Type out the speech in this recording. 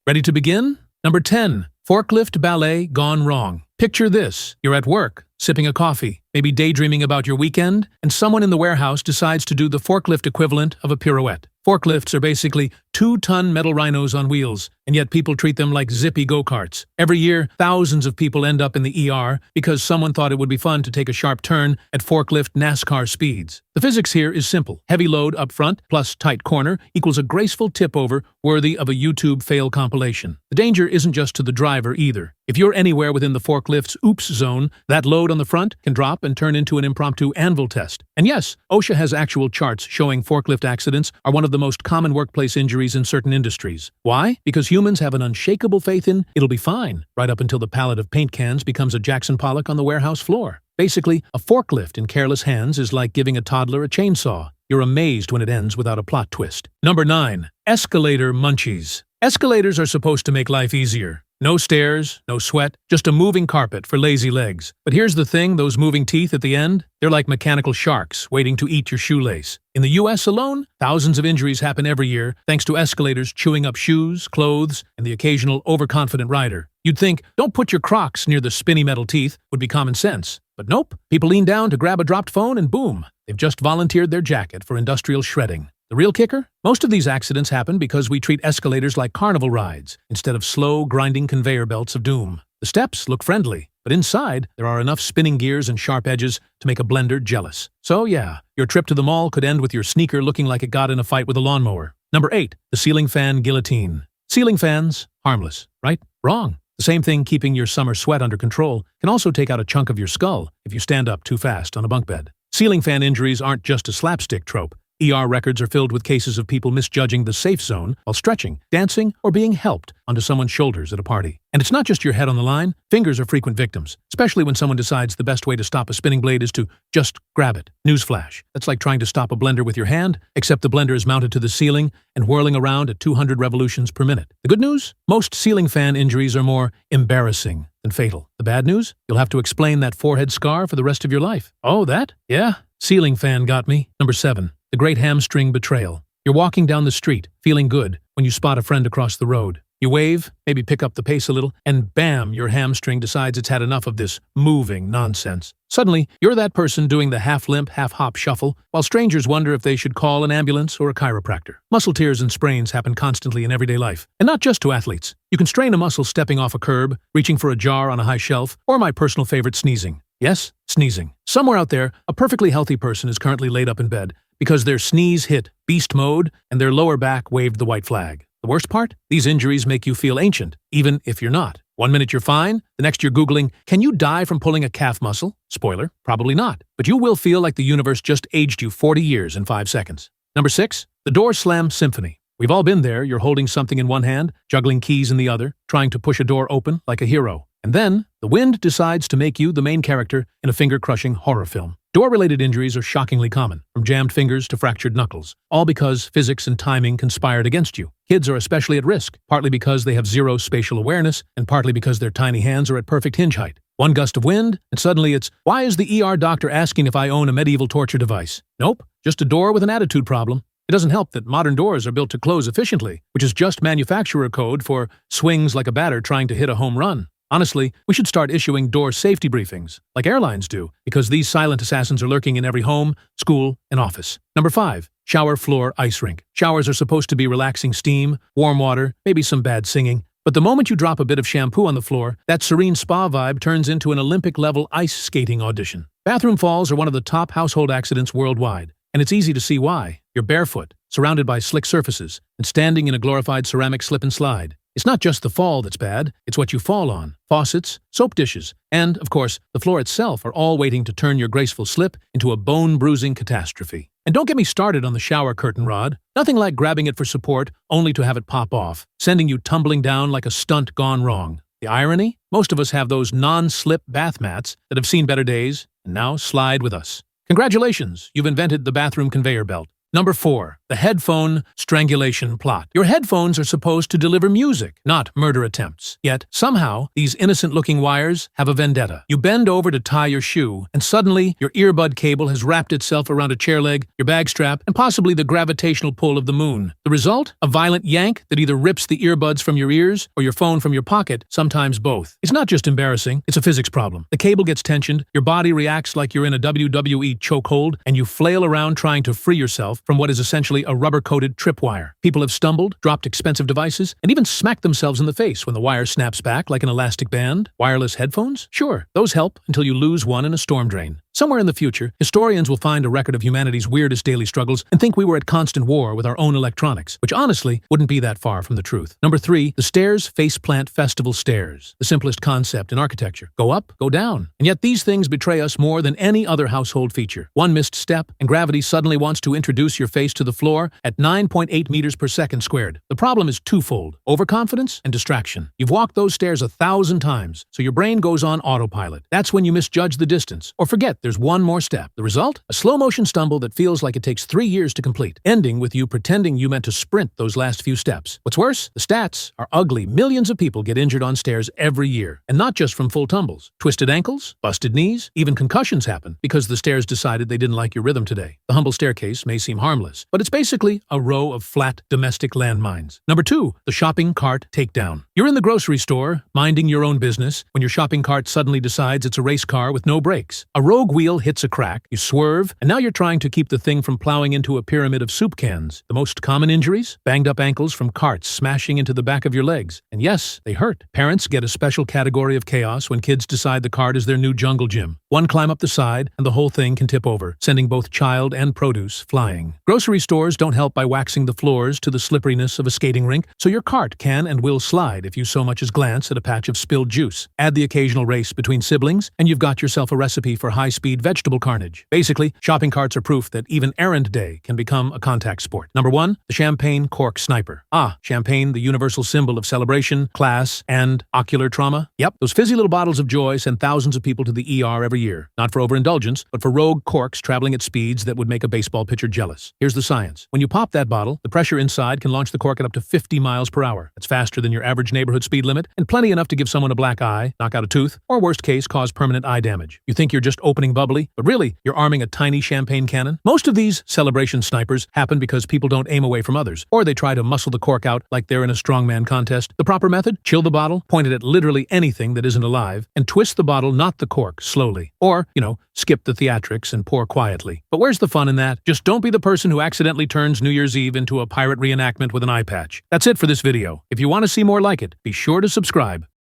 Ready to begin? Number 10. Forklift Ballet gone wrong. Picture this. You're at work, sipping a coffee, maybe daydreaming about your weekend, and someone in the warehouse decides to do the forklift equivalent of a pirouette. Forklifts are basically 2-ton metal rhinos on wheels, and yet people treat them like zippy go-karts. Every year, thousands of people end up in the ER because someone thought it would be fun to take a sharp turn at forklift NASCAR speeds. The physics here is simple. Heavy load up front plus tight corner equals a graceful tip-over worthy of a YouTube fail compilation. The danger isn't just to the driver either. If you're anywhere within the forklift's oops zone, that load on the front can drop and turn into an impromptu anvil test. And yes, OSHA has actual charts showing forklift accidents are one of the most common workplace injuries in certain industries. Why? Because humans have an unshakable faith in it'll be fine, right up until the pallet of paint cans becomes a Jackson Pollock on the warehouse floor. Basically, a forklift in careless hands is like giving a toddler a chainsaw. You're amazed when it ends without a plot twist. Number 9. Escalator Munchies. Escalators are supposed to make life easier. No stairs, no sweat, just a moving carpet for lazy legs. But here's the thing, those moving teeth at the end, they're like mechanical sharks waiting to eat your shoelace. In the US alone, thousands of injuries happen every year thanks to escalators chewing up shoes, clothes, and the occasional overconfident rider. You'd think, don't put your Crocs near the spinny metal teeth would be common sense. But nope, people lean down to grab a dropped phone and boom, they've just volunteered their jacket for industrial shredding. The real kicker? Most of these accidents happen because we treat escalators like carnival rides instead of slow, grinding conveyor belts of doom. The steps look friendly, but inside, there are enough spinning gears and sharp edges to make a blender jealous. So yeah, your trip to the mall could end with your sneaker looking like it got in a fight with a lawnmower. Number 8. The Ceiling Fan Guillotine. Ceiling fans, harmless, right? Wrong. The same thing keeping your summer sweat under control can also take out a chunk of your skull if you stand up too fast on a bunk bed. Ceiling fan injuries aren't just a slapstick trope. ER records are filled with cases of people misjudging the safe zone while stretching, dancing, or being helped onto someone's shoulders at a party. And it's not just your head on the line. Fingers are frequent victims, especially when someone decides the best way to stop a spinning blade is to just grab it. Newsflash. That's like trying to stop a blender with your hand, except the blender is mounted to the ceiling and whirling around at 200 revolutions per minute. The good news? Most ceiling fan injuries are more embarrassing than fatal. The bad news? You'll have to explain that forehead scar for the rest of your life. Oh, that? Yeah. Ceiling fan got me. Number 7. The Great Hamstring Betrayal. You're walking down the street, feeling good, when you spot a friend across the road. You wave, maybe pick up the pace a little, and bam, your hamstring decides it's had enough of this moving nonsense. Suddenly, you're that person doing the half-limp, half-hop shuffle, while strangers wonder if they should call an ambulance or a chiropractor. Muscle tears and sprains happen constantly in everyday life, and not just to athletes. You can strain a muscle stepping off a curb, reaching for a jar on a high shelf, or my personal favorite, sneezing. Yes, sneezing. Somewhere out there, a perfectly healthy person is currently laid up in bed because their sneeze hit beast mode and their lower back waved the white flag. The worst part? These injuries make you feel ancient, even if you're not. One minute you're fine, the next you're Googling, can you die from pulling a calf muscle? Spoiler, probably not. But you will feel like the universe just aged you 40 years in 5 seconds. Number 6. The Door Slam Symphony. We've all been there. You're holding something in one hand, juggling keys in the other, trying to push a door open like a hero. And then, the wind decides to make you the main character in a finger-crushing horror film. Door-related injuries are shockingly common, from jammed fingers to fractured knuckles, all because physics and timing conspired against you. Kids are especially at risk, partly because they have zero spatial awareness, and partly because their tiny hands are at perfect hinge height. One gust of wind, and suddenly it's, why is the ER doctor asking if I own a medieval torture device? Nope, just a door with an attitude problem. It doesn't help that modern doors are built to close efficiently, which is just manufacturer code for swings like a batter trying to hit a home run. Honestly, we should start issuing door safety briefings, like airlines do, because these silent assassins are lurking in every home, school, and office. Number 5. Shower floor ice rink. Showers are supposed to be relaxing steam, warm water, maybe some bad singing. But the moment you drop a bit of shampoo on the floor, that serene spa vibe turns into an Olympic-level ice skating audition. Bathroom falls are one of the top household accidents worldwide, and it's easy to see why. You're barefoot, surrounded by slick surfaces, and standing in a glorified ceramic slip and slide. It's not just the fall that's bad, it's what you fall on. Faucets, soap dishes, and, of course, the floor itself are all waiting to turn your graceful slip into a bone-bruising catastrophe. And don't get me started on the shower curtain rod. Nothing like grabbing it for support only to have it pop off, sending you tumbling down like a stunt gone wrong. The irony? Most of us have those non-slip bath mats that have seen better days and now slide with us. Congratulations, you've invented the bathroom conveyor belt. Number 4. the headphone strangulation plot. Your headphones are supposed to deliver music, not murder attempts. Yet, somehow, these innocent-looking wires have a vendetta. You bend over to tie your shoe, and suddenly, your earbud cable has wrapped itself around a chair leg, your bag strap, and possibly the gravitational pull of the moon. The result? A violent yank that either rips the earbuds from your ears or your phone from your pocket, sometimes both. It's not just embarrassing, it's a physics problem. The cable gets tensioned, your body reacts like you're in a WWE chokehold, and you flail around trying to free yourself from what is essentially a rubber-coated tripwire. People have stumbled, dropped expensive devices, and even smacked themselves in the face when the wire snaps back like an elastic band. Wireless headphones? Sure, those help until you lose one in a storm drain. Somewhere in the future, historians will find a record of humanity's weirdest daily struggles and think we were at constant war with our own electronics, which honestly wouldn't be that far from the truth. Number 3, the stairs Faceplant Festival stairs. The simplest concept in architecture. Go up, go down. And yet these things betray us more than any other household feature. One missed step, and gravity suddenly wants to introduce your face to the floor at 9.8 meters per second squared. The problem is twofold: overconfidence and distraction. You've walked those stairs 1,000 times, so your brain goes on autopilot. That's when you misjudge the distance, or forget there's one more step. The result? A slow-motion stumble that feels like it takes 3 years to complete, ending with you pretending you meant to sprint those last few steps. What's worse? The stats are ugly. Millions of people get injured on stairs every year, and not just from full tumbles. Twisted ankles, busted knees, even concussions happen because the stairs decided they didn't like your rhythm today. The humble staircase may seem harmless, but it's basically a row of flat domestic landmines. Number 2, the shopping cart takedown. You're in the grocery store, minding your own business, when your shopping cart suddenly decides it's a race car with no brakes. A rogue wheel hits a crack, you swerve, and now you're trying to keep the thing from plowing into a pyramid of soup cans. The most common injuries? Banged up ankles from carts smashing into the back of your legs. And yes, they hurt. Parents get a special category of chaos when kids decide the cart is their new jungle gym. One climb up the side, and the whole thing can tip over, sending both child and produce flying. Grocery stores don't help by waxing the floors to the slipperiness of a skating rink, so your cart can and will slide if you so much as glance at a patch of spilled juice. Add the occasional race between siblings, and you've got yourself a recipe for high-speed vegetable carnage. Basically, shopping carts are proof that even errand day can become a contact sport. Number 1, the champagne cork sniper. Champagne, the universal symbol of celebration, class, and ocular trauma. Yep, those fizzy little bottles of joy send thousands of people to the ER every year. Not for overindulgence, but for rogue corks traveling at speeds that would make a baseball pitcher jealous. Here's the science. When you pop that bottle, the pressure inside can launch the cork at up to 50 miles per hour. That's faster than your average neighborhood speed limit, and plenty enough to give someone a black eye, knock out a tooth, or worst case, cause permanent eye damage. You think you're just opening bubbly, but really, you're arming a tiny champagne cannon. Most of these celebration snipers happen because people don't aim away from others, or they try to muscle the cork out like they're in a strongman contest. The proper method? Chill the bottle, point it at literally anything that isn't alive, and twist the bottle, not the cork, slowly. Or, skip the theatrics and pour quietly. But where's the fun in that? Just don't be the person who accidentally turns New Year's Eve into a pirate reenactment with an eye patch. That's it for this video. If you want to see more like it, be sure to subscribe.